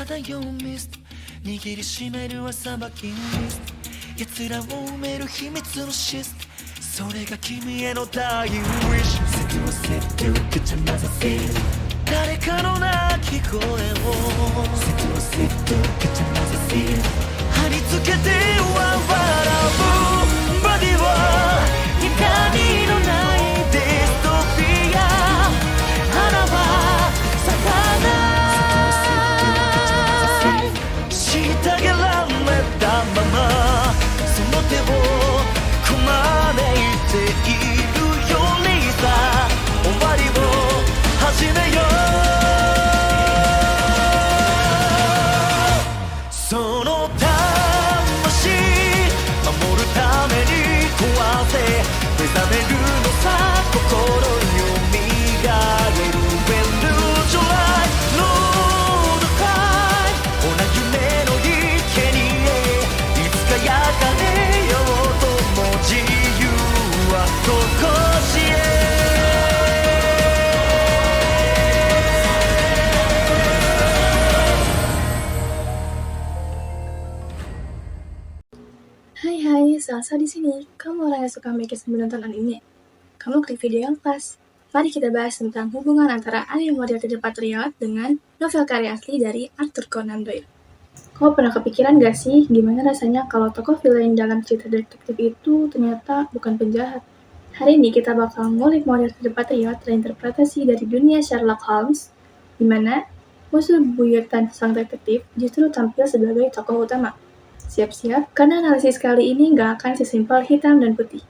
漂うミスト握りしめるは裁きミスト奴らを埋める秘密のシステムそれが君へのダイイングウィッシュ席をセットぐちゃ混ぜて誰かの鳴き声を席をセットぐちゃ混ぜて貼り付けては笑うバディは痛みのないデストピア花は咲かない虐げられたままその手をこまねいているよりさ終わりを始めようその魂守るために壊せ目覚めるのさ心よみがえる When lose your life Lord cry ほな夢の池にいつか焼かれようとも自由はとこしへHai, Salsa di sini. Kamu orang yang suka mikir sambil nonton anime? Kamu klik video yang pas. Mari kita bahas tentang hubungan antara anime Moriarty the Patriot dengan novel karya asli dari Arthur Conan Doyle. Kamu pernah kepikiran gak sih gimana rasanya kalau tokoh villain dalam cerita detektif itu ternyata bukan penjahat? Hari ini kita bakal ngulik Moriarty the Patriot terinterpretasi dari dunia Sherlock Holmes, di mana musuh bebuyutan sang detektif justru tampil sebagai tokoh utama. Siap-siap, karena analisis kali ini nggak akan sesimpel hitam dan putih.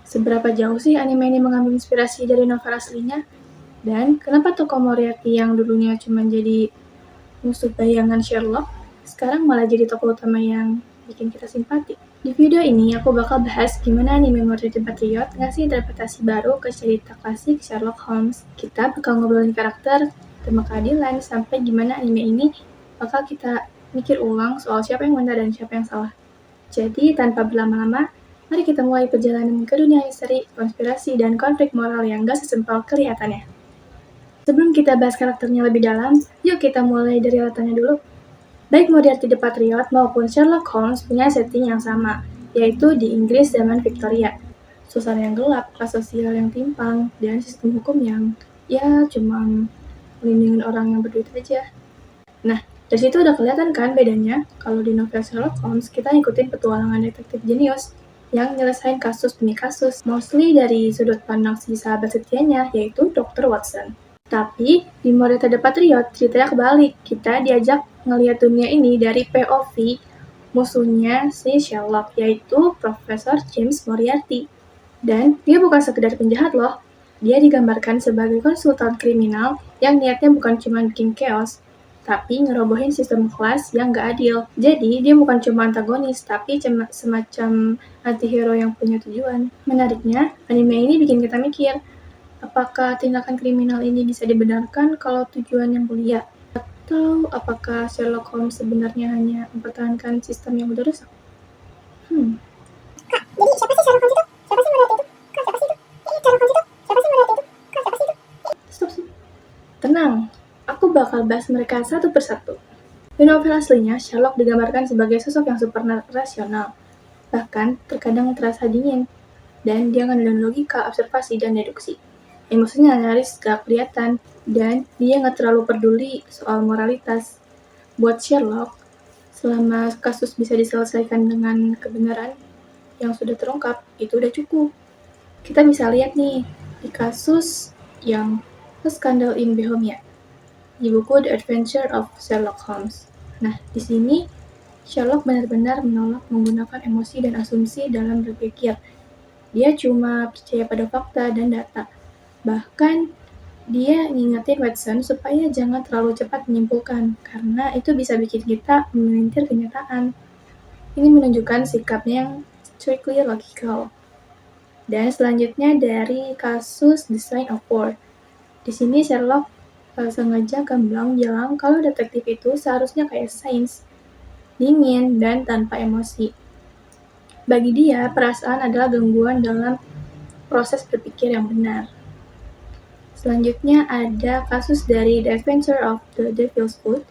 Seberapa jauh sih anime ini mengambil inspirasi dari novel aslinya? Dan kenapa tokoh Moriarty yang dulunya cuma jadi musuh bayangan Sherlock, sekarang malah jadi tokoh utama yang bikin kita simpati? Di video ini aku bakal bahas gimana anime Moriarty the Patriot ngasih interpretasi baru ke cerita klasik Sherlock Holmes. Kita bakal ngobrolin karakter, tema keadilan, sampai gimana anime ini bakal kita mikir ulang soal siapa yang benar dan siapa yang salah. Jadi, tanpa berlama-lama, mari kita mulai perjalanan ke dunia misteri, konspirasi, dan konflik moral yang gak sesimpel kelihatannya. Sebelum kita bahas karakternya lebih dalam, yuk kita mulai dari latarnya dulu. Baik Moriarty the Patriot maupun Sherlock Holmes punya setting yang sama, yaitu di Inggris zaman Victoria. Suasana yang gelap, kelas sosial yang timpang, dan sistem hukum yang cuma melindungi orang yang berduit aja. Nah, dari situ udah kelihatan kan bedanya kalau di novel Sherlock Holmes kita ngikutin petualangan detektif jenius yang nyelesain kasus demi kasus, mostly dari sudut pandang si sahabat setianya, yaitu Dr. Watson. Tapi di Moriarty the Patriot ceritanya kebalik, kita diajak ngelihat dunia ini dari POV musuhnya si Sherlock, yaitu Profesor James Moriarty. Dan dia bukan sekedar penjahat loh, dia digambarkan sebagai konsultan kriminal yang niatnya bukan cuma bikin chaos, tapi ngerobohin sistem kelas yang gak adil. Jadi, dia bukan cuma antagonis, tapi semacam anti-hero yang punya tujuan. Menariknya, anime ini bikin kita mikir, apakah tindakan kriminal ini bisa dibenarkan kalau tujuannya mulia? Atau apakah Sherlock Holmes sebenarnya hanya mempertahankan sistem yang udah rusak? Kak, jadi siapa sih Sherlock Holmes itu? Siapa sih Moriarty itu? Kak, siapa sih itu? Sherlock Holmes itu? Siapa sih Moriarty itu? Kak, siapa sih itu? Stop. Tenang. Aku bakal bahas mereka satu persatu. Di novel aslinya, Sherlock digambarkan sebagai sosok yang super rasional, bahkan terkadang terasa dingin, dan dia ngandalkan logika, observasi, dan deduksi. Emosinya nyaris gak kelihatan, dan dia gak terlalu peduli soal moralitas. Buat Sherlock, selama kasus bisa diselesaikan dengan kebenaran yang sudah terungkap, itu udah cukup. Kita bisa lihat nih, di kasus yang The Scandal in Bohemia, di buku The Adventure of Sherlock Holmes. Nah, di sini Sherlock benar-benar menolak menggunakan emosi dan asumsi dalam berpikir. Dia cuma percaya pada fakta dan data. Bahkan, dia ngingetin Watson supaya jangan terlalu cepat menyimpulkan, karena itu bisa bikin kita melintir kenyataan. Ini menunjukkan sikapnya yang strictly logical. Dan selanjutnya dari kasus The Sign of War. Di sini Sherlock sengaja gamblang bilang kalau detektif itu seharusnya kayak sains, dingin dan tanpa emosi. Bagi dia, perasaan adalah gangguan dalam proses berpikir yang benar. Selanjutnya ada kasus dari The Adventure of the Devil's Foot.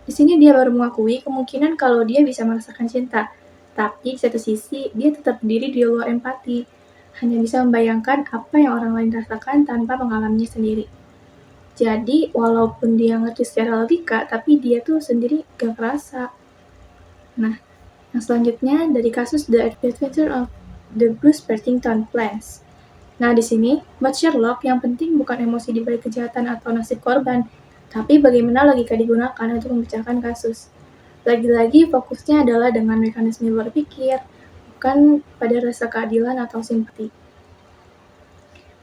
Di sini dia baru mengakui kemungkinan kalau dia bisa merasakan cinta, tapi di satu sisi dia tetap berdiri di luar empati, hanya bisa membayangkan apa yang orang lain rasakan tanpa mengalaminya sendiri. Jadi, walaupun dia ngerti secara logika, tapi dia tuh sendiri gak kerasa. Nah, yang selanjutnya dari kasus The Adventure of the Bruce Partington Plans. Nah, di sini, buat Sherlock yang penting bukan emosi di balik kejahatan atau nasib korban, tapi bagaimana logika digunakan untuk memecahkan kasus. Lagi-lagi fokusnya adalah dengan mekanisme berpikir, bukan pada rasa keadilan atau simpati.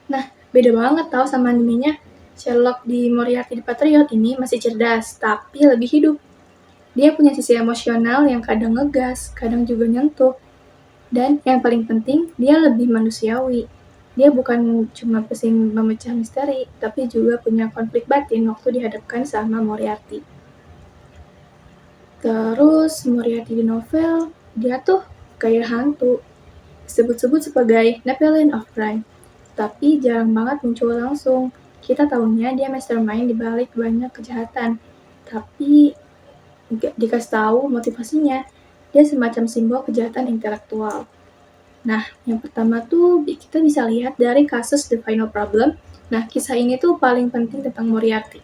Nah, beda banget tau sama animenya. Sherlock di Moriarty the Patriot ini masih cerdas, tapi lebih hidup. Dia punya sisi emosional yang kadang ngegas, kadang juga nyentuh. Dan yang paling penting, dia lebih manusiawi. Dia bukan cuma pusing memecah misteri, tapi juga punya konflik batin waktu dihadapkan sama Moriarty. Terus Moriarty di novel, dia tuh kayak hantu. Disebut-sebut sebagai Napoleon of Crime, tapi jarang banget muncul langsung. Kita tahunya dia mastermind di balik banyak kejahatan, tapi nggak dikasih tahu motivasinya. Dia semacam simbol kejahatan intelektual. Nah, yang pertama tuh kita bisa lihat dari kasus The Final Problem. Nah, kisah ini tuh paling penting tentang Moriarty.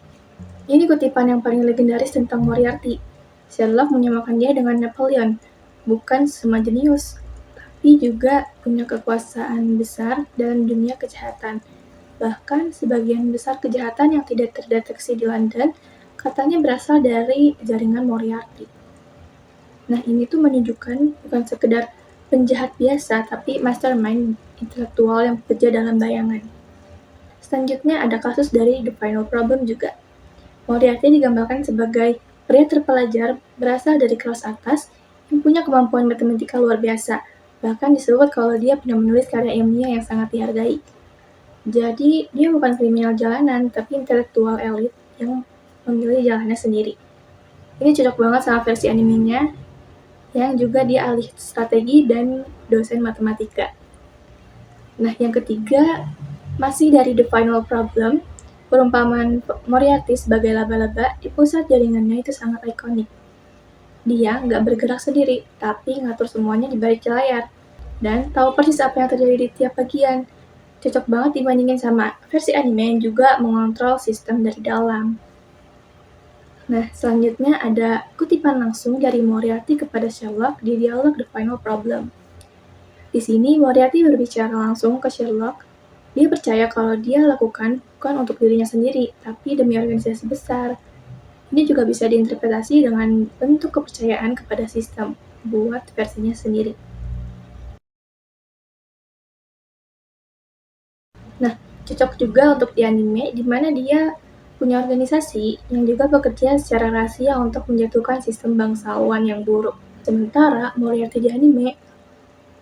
Ini kutipan yang paling legendaris tentang Moriarty. Sherlock menyamakan dia dengan Napoleon, bukan cuma jenius, tapi juga punya kekuasaan besar dalam dunia kejahatan. Bahkan sebagian besar kejahatan yang tidak terdeteksi di London katanya berasal dari jaringan Moriarty. Nah, ini tuh menunjukkan bukan sekedar penjahat biasa, tapi mastermind intelektual yang bekerja dalam bayangan. Selanjutnya ada kasus dari The Final Problem juga. Moriarty digambarkan sebagai pria terpelajar berasal dari kelas atas yang punya kemampuan matematika luar biasa. Bahkan disebut kalau dia pernah menulis karya ilmiah yang sangat dihargai. Jadi, dia bukan kriminal jalanan, tapi intelektual elit yang memilih jalannya sendiri. Ini cocok banget sama versi animenya, yang juga dia ahli strategi dan dosen matematika. Nah, yang ketiga, masih dari The Final Problem, perumpamaan Moriarty sebagai laba-laba di pusat jaringannya itu sangat ikonik. Dia nggak bergerak sendiri, tapi ngatur semuanya di balik layar, dan tahu persis apa yang terjadi di tiap bagian. Cocok banget dibandingin sama versi anime yang juga mengontrol sistem dari dalam. Nah, selanjutnya ada kutipan langsung dari Moriarty kepada Sherlock di dialog The Final Problem. Di sini, Moriarty berbicara langsung ke Sherlock. Dia percaya kalau dia lakukan bukan untuk dirinya sendiri, tapi demi organisasi besar. Ini juga bisa diinterpretasi dengan bentuk kepercayaan kepada sistem, buat versinya sendiri. Nah, cocok juga untuk di anime, di mana dia punya organisasi yang juga bekerja secara rahasia untuk menjatuhkan sistem bangsawan yang buruk. Sementara Moriarty di anime,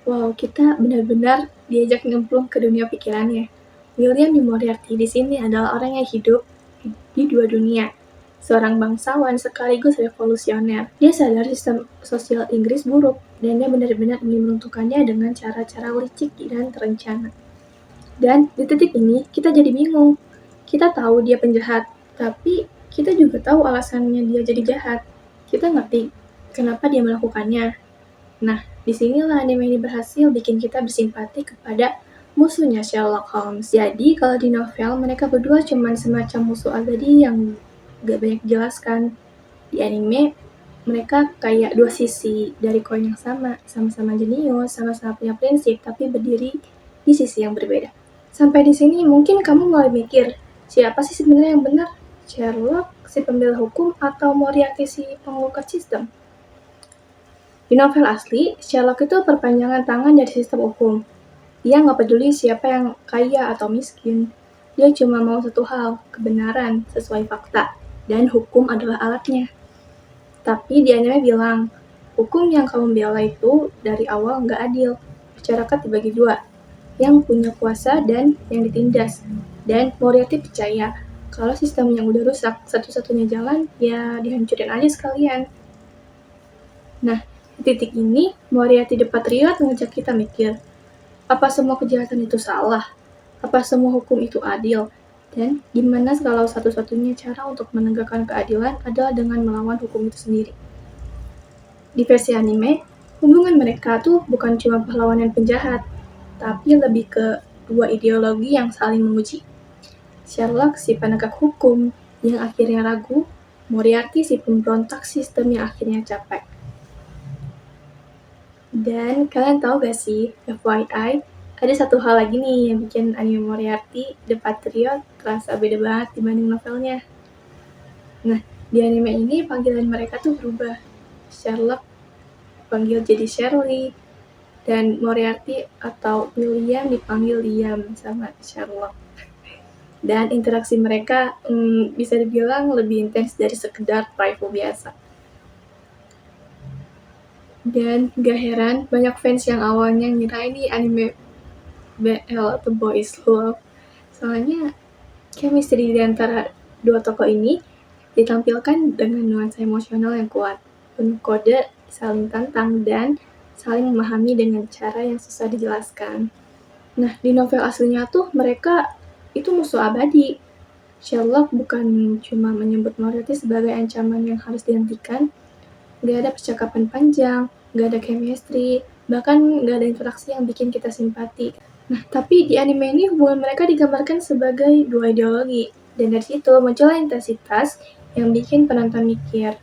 wow, kita benar-benar diajak nyemplung ke dunia pikirannya. William di Moriarty di sini adalah orang yang hidup di dua dunia. Seorang bangsawan sekaligus revolusioner. Dia sadar sistem sosial Inggris buruk, dan dia benar-benar ingin menentukannya dengan cara-cara licik dan terencana. Dan di titik ini, kita jadi bingung. Kita tahu dia penjahat, tapi kita juga tahu alasannya dia jadi jahat. Kita ngerti kenapa dia melakukannya. Nah, disinilah anime ini berhasil bikin kita bersimpati kepada musuhnya Sherlock Holmes. Jadi, kalau di novel, mereka berdua cuma semacam musuh abadi yang gak banyak dijelaskan. Di anime, mereka kayak dua sisi dari koin yang sama. Sama-sama jenius, sama-sama punya prinsip, tapi berdiri di sisi yang berbeda. Sampai di sini mungkin kamu mulai mikir, siapa sih sebenarnya yang benar? Sherlock, si pembela hukum, atau Moriarty, si pengukar sistem? Di novel asli, Sherlock itu perpanjangan tangan dari sistem hukum. Dia nggak peduli siapa yang kaya atau miskin. Dia cuma mau satu hal, kebenaran sesuai fakta, dan hukum adalah alatnya. Tapi di anime bilang, hukum yang kamu bela itu dari awal nggak adil. Masyarakat dibagi dua, yang punya kuasa dan yang ditindas. Dan Moriarty percaya kalau sistem yang udah rusak, satu-satunya jalan ya dihancurin aja sekalian. Nah, di titik ini Moriarty the Patriot ngajak kita mikir, apa semua kejahatan itu salah? Apa semua hukum itu adil? Dan gimana kalau satu-satunya cara untuk menegakkan keadilan adalah dengan melawan hukum itu sendiri. Di versi anime, hubungan mereka tuh bukan cuma pahlawan dan penjahat, tapi lebih ke dua ideologi yang saling menguji. Sherlock si penegak hukum yang akhirnya ragu, Moriarty si pemberontak sistem yang akhirnya capek. Dan kalian tahu gak sih, FYI, ada satu hal lagi nih yang bikin anime Moriarty The Patriot terasa beda banget dibanding novelnya. Nah, di anime ini panggilan mereka tuh berubah. Sherlock dipanggil jadi Shirley, dan Moriarty atau William dipanggil Liam sama Sherlock. Dan interaksi mereka bisa dibilang lebih intens dari sekedar rival biasa. Dan gak heran, banyak fans yang awalnya ngira ini anime BL atau Boys Love. Soalnya, chemistry di antara dua tokoh ini ditampilkan dengan nuansa emosional yang kuat, penuh kode, saling tantang, dan saling memahami dengan cara yang susah dijelaskan. Nah, di novel aslinya tuh mereka itu musuh abadi. Sherlock bukan cuma menyebut Moriarty sebagai ancaman yang harus dihentikan, gak ada percakapan panjang, gak ada chemistry, bahkan gak ada interaksi yang bikin kita simpati. Nah, tapi di anime ini hubungan mereka digambarkan sebagai dua ideologi, dan dari situ muncullah intensitas yang bikin penonton mikir.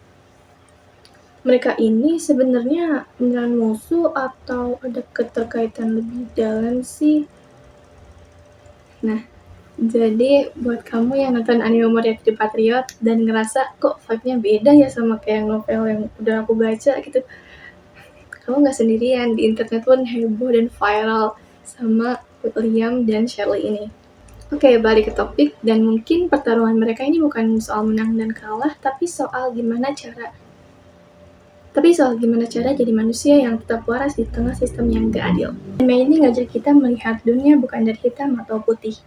Mereka ini sebenarnya beneran musuh atau ada keterkaitan lebih dalam sih? Nah, jadi buat kamu yang nonton anime Moriarty The Patriot dan ngerasa kok vibe-nya beda ya sama kayak novel yang udah aku baca gitu, kamu gak sendirian, di internet pun heboh dan viral sama William dan Shirley ini. Oke, balik ke topik, dan mungkin pertarungan mereka ini bukan soal menang dan kalah, tapi soal gimana cara jadi manusia yang tetap waras di tengah sistem yang gak adil. Anime ini ngajak kita melihat dunia bukan dari hitam atau putih,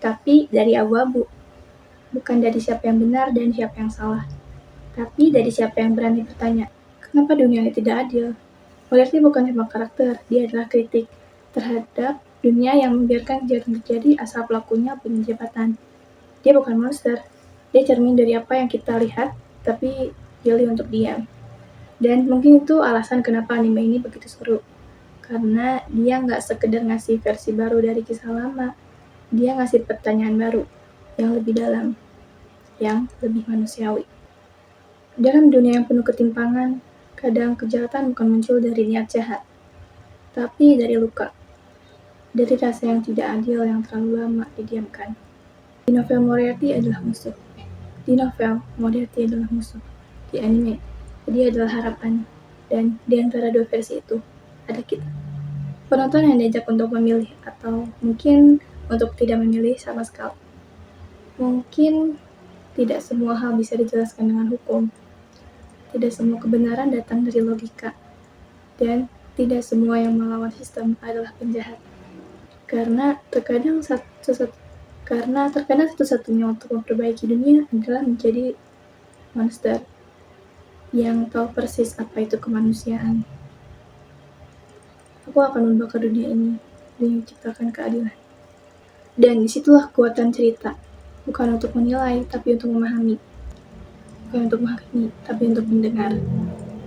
tapi dari abu-abu. Bukan dari siapa yang benar dan siapa yang salah, tapi dari siapa yang berani bertanya, kenapa dunia ini tidak adil? Moriarty bukan cuma karakter, dia adalah kritik terhadap dunia yang membiarkan kejahatan terjadi asal pelakunya punya jabatan. Dia bukan monster, dia cermin dari apa yang kita lihat, tapi pilih untuk diam. Dan mungkin itu alasan kenapa anime ini begitu seru. Karena dia nggak sekedar ngasih versi baru dari kisah lama, dia ngasih pertanyaan baru, yang lebih dalam, yang lebih manusiawi. Dalam dunia yang penuh ketimpangan, kadang kejahatan bukan muncul dari niat jahat, tapi dari luka, dari rasa yang tidak adil yang terlalu lama didiamkan. Di novel Moriarty adalah musuh. Di anime, dia adalah harapan. Dan di antara dua versi itu, ada kita. Penonton yang diajak untuk memilih, atau mungkin untuk tidak memilih sama sekali. Mungkin tidak semua hal bisa dijelaskan dengan hukum. Tidak semua kebenaran datang dari logika. Dan tidak semua yang melawan sistem adalah penjahat. Karena terkadang satu-satunya untuk memperbaiki dunia adalah menjadi monster yang tahu persis apa itu kemanusiaan. Aku akan membakar dunia ini dengan menciptakan keadilan. Dan disitulah kekuatan cerita. Bukan untuk menilai, tapi untuk memahami. Bukan untuk menghakimi, tapi untuk mendengar.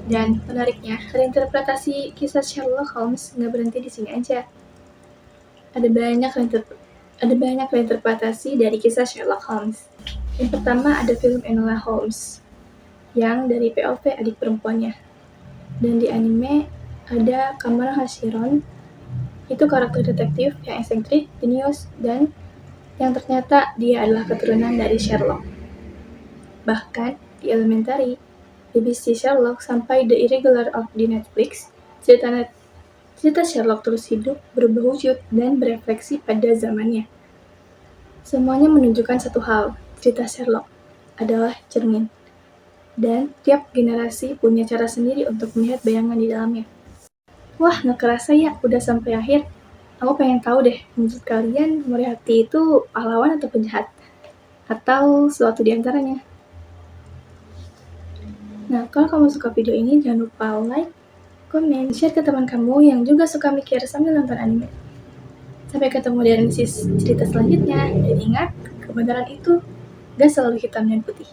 Dan menariknya, reinterpretasi kisah Sherlock Holmes nggak berhenti di sini aja. Ada banyak reinterpretasi dari kisah Sherlock Holmes. Yang pertama ada film Enola Holmes, yang dari POV adik perempuannya. Dan di anime ada Kamala Hashiron, itu karakter detektif yang eksentrik, jenius, dan yang ternyata dia adalah keturunan dari Sherlock. Bahkan di Elementary, BBC Sherlock sampai The Irregular of di Netflix, cerita Sherlock terus hidup, berubah wujud, dan berefleksi pada zamannya. Semuanya menunjukkan satu hal, cerita Sherlock adalah cermin. Dan tiap generasi punya cara sendiri untuk melihat bayangan di dalamnya. Wah, gak kerasa ya, udah sampai akhir. Aku pengen tahu deh, menurut kalian Moriarty itu pahlawan atau penjahat? Atau suatu di antaranya? Nah, kalau kamu suka video ini, jangan lupa like, komen, share ke teman kamu yang juga suka mikir sambil nonton anime. Sampai ketemu di analisis cerita selanjutnya. Dan ingat, kebenaran itu gak selalu hitam dan putih.